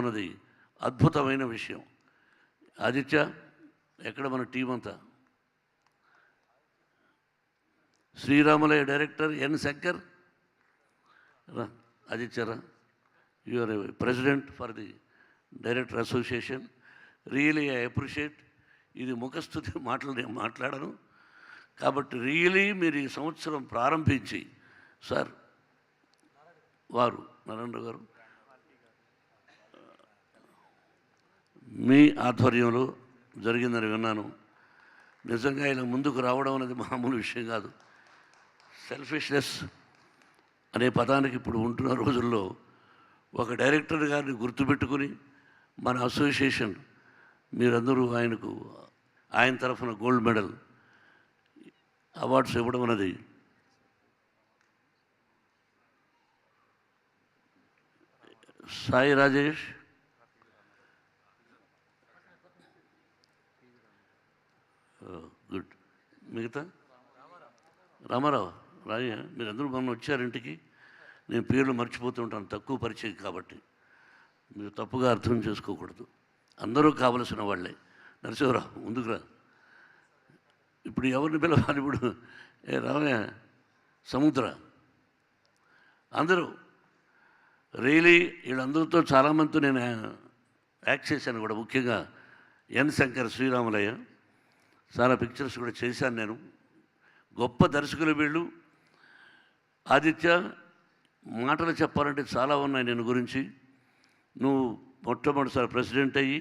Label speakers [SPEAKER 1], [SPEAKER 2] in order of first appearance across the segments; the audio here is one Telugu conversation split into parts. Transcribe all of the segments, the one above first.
[SPEAKER 1] ఉన్నది అద్భుతమైన విషయం. ఆదిత్య ఎక్కడ మన టీం అంతా? శ్రీరాములయ్య డైరెక్టర్, ఎన్ శంకర్ రా. ఆదిత్య రా, you are president for the director association. Really I appreciate. ఇది ముఖస్థుతి మాటలు నేను మాట్లాడను కాబట్టి రియలీ మీరు ఈ సంవత్సరం ప్రారంభించి సార్ వారు నరేంద్ర గారు మీ ఆధ్వర్యంలో జరిగిందని విన్నాను. నిజంగా ఇలా ముందుకు రావడం అనేది మామూలు విషయం కాదు. సెల్ఫిష్నెస్ అనే పదానికి ఇప్పుడు ఉంటున్న రోజుల్లో ఒక డైరెక్టర్ గారిని గుర్తుపెట్టుకుని మన అసోసియేషన్ మీరందరూ ఆయన తరఫున గోల్డ్ మెడల్ అవార్డ్స్ ఇవ్వడం అన్నది సాయి రాజేష్ గుడ్. మిగతా రామారావు రాజయ్య మీరందరూ మొన్న వచ్చారు ఇంటికి. నేను పేర్లు మర్చిపోతూ ఉంటాను, తక్కువ పరిచయం కాబట్టి మీరు తప్పుగా అర్థం చేసుకోకూడదు. అందరూ కావలసిన వాళ్ళే. నరసింహరావు ముందుకురా. ఇప్పుడు ఎవరిని పిలవాలి? ఇప్పుడు రామయ్య, సముద్ర, అందరూ రియలీ వీళ్ళందరితో చాలామందితో నేను యాక్ట్ చేశాను కూడా. ముఖ్యంగా ఎన్ శంకర్, శ్రీరాములయ్య చాలా పిక్చర్స్ కూడా చేశాను నేను. గొప్ప దర్శకులు వీళ్ళు. ఆదిత్య, మాటలు చెప్పాలంటే చాలా ఉన్నాయి నేను గురించి. నువ్వు మొట్టమొదటిసారి ప్రెసిడెంట్ అయ్యి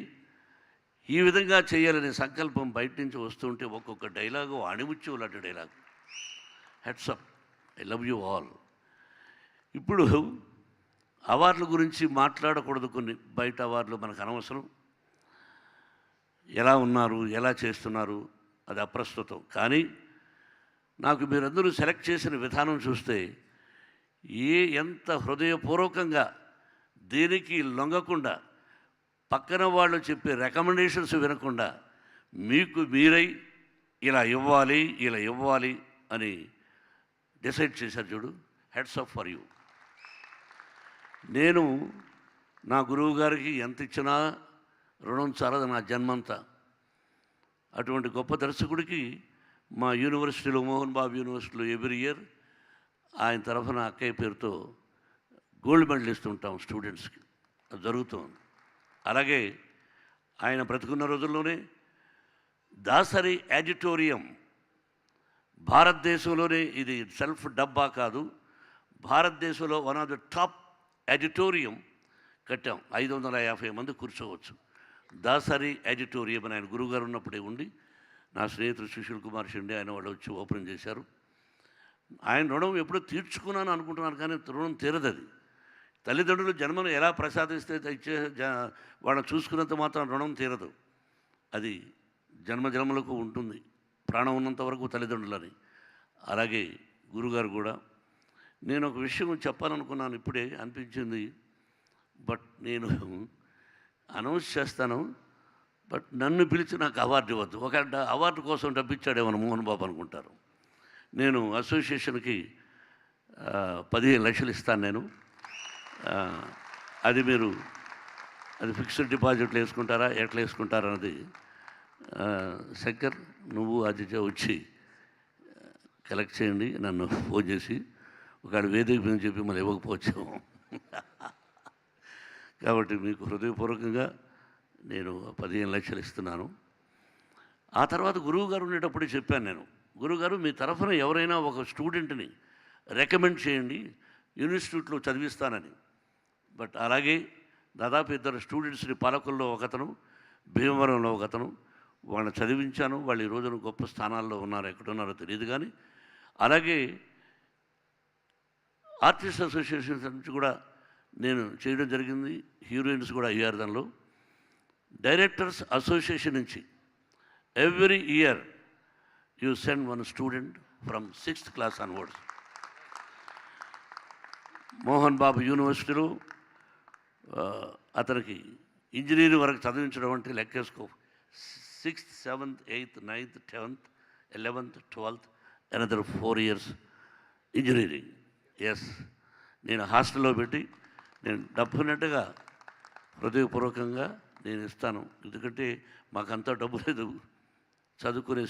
[SPEAKER 1] ఈ విధంగా చేయాలనే సంకల్పం బయట నుంచి వస్తుంటే ఒక్కొక్క డైలాగు అణిముచ్చు లాంటి dialogue. Heads-up, I love you all. ఇప్పుడు అవార్డుల గురించి మాట్లాడకూడదు, కొన్ని బయట అవార్డులు మనకు అనవసరం. ఎలా ఉన్నారు, ఎలా చేస్తున్నారు అది అప్రస్తుతం. కానీ నాకు మీరందరూ సెలెక్ట్ చేసిన విధానం చూస్తే ఎంత హృదయపూర్వకంగా దేనికి లొంగకుండా, పక్కన వాళ్ళు చెప్పే రికమెండేషన్స్ వినకుండా మీకు మీరై ఇలా ఇవ్వాలి అని డిసైడ్ చేశారు చూడు. Heads of for you. నేను నా గురువు గారికి ఎంత ఇచ్చినా రుణం చాలదు నా జన్మంతా. అటువంటి గొప్ప దర్శకుడికి మా యూనివర్సిటీలో, మోహన్ బాబు యూనివర్సిటీలో ఎవ్రీ ఇయర్ ఆయన తరఫున అక్కయ్య పేరుతో గోల్డ్ మెడల్ ఇస్తుంటాం స్టూడెంట్స్కి. అది జరుగుతుంది. అలాగే ఆయన బ్రతుకున్న రోజుల్లోనే దాసరి యాజిటోరియం, భారతదేశంలోనే ఇది సెల్ఫ్ డబ్బా కాదు, భారతదేశంలో వన్ ఆఫ్ ద టాప్ యాజిటోరియం కట్టాం. 550 మంది కూర్చోవచ్చు. దాసరి యాజిటోరియం అని ఆయన గురువుగారు ఉన్నప్పుడే ఉండి, నా స్నేహితుడు సుశీల్ కుమార్ షిండే ఆయన వాళ్ళు వచ్చి ఓపెన్ చేశారు. ఆయన రుణం ఎప్పుడో తీర్చుకున్నాను అనుకుంటున్నాను, కానీ రుణం తీరదు. అది తల్లిదండ్రులు జన్మను ఎలా ప్రసాదిస్తే వాళ్ళని చూసుకున్నంత మాత్రం రుణం తీరదు. అది జన్మలకు ఉంటుంది, ప్రాణం ఉన్నంత వరకు తల్లిదండ్రులని. అలాగే గురుగారు కూడా. నేను ఒక విషయం చెప్పాలనుకున్నాను, ఇప్పుడే అనిపించింది, బట్ నేను అనౌన్స్ చేస్తాను. బట్ నన్ను పిలిచి నాకు అవార్డు ఇవ్వద్దు. ఒక అవార్డు కోసం డబ్బిచ్చాడేమో మోహన్ బాబు అనుకుంటారు. నేను అసోసియేషన్కి 15 లక్షలు ఇస్తాను నేను. అది మీరు ఫిక్స్డ్ డిపాజిట్లు వేసుకుంటారా, ఎట్లా వేసుకుంటారా అన్నది శంకర్, నువ్వు ఆదిత్య వచ్చి కలెక్ట్ చేయండి. నన్ను ఫోన్ చేసి ఒకవేళ వేదిక మీద చెప్పి మళ్ళీ ఇవ్వకపోవచ్చాము. కాబట్టి మీకు హృదయపూర్వకంగా నేను 15 లక్షలు ఇస్తున్నాను. ఆ తర్వాత గురువు గారు ఉండేటప్పుడే చెప్పాను నేను, గురువుగారు మీ తరఫున ఎవరైనా ఒక స్టూడెంట్ని రికమెండ్ చేయండి, ఇన్స్టిట్యూట్లో చదివిస్తానని. బట్ అలాగే దాదాపు 2 స్టూడెంట్స్ని, పాలకుల్లో ఒకతను, భీమవరంలో ఒకతను, వాళ్ళని చదివించాను. వాళ్ళు ఈ రోజున గొప్ప స్థానాల్లో ఉన్నారు, ఎక్కడున్నారో తెలియదు. కానీ అలాగే ఆర్టిస్ట్ అసోసియేషన్ నుంచి కూడా నేను చేయడం జరిగింది. హీరోయిన్స్ కూడా అయ్యారు దానిలో. డైరెక్టర్స్ అసోసియేషన్ నుంచి every year you send 1 student from 6th class onwards. Mohan Babu యూనివర్సిటీలో అతనికి ఇంజనీరింగ్ వరకు చదివించడం అంటే లెక్కేసుకో. 6th, 7th, 8th, 9th, 10th, 11th, 12th, another 4 years engineering. Yes, నేను హాస్టల్లో పెట్టి నేను డెఫినెట్గా హృదయపూర్వకంగా నేను ఇస్తాను. ఎందుకంటే మాకంతా డబ్బు లేదు, చదువుకునే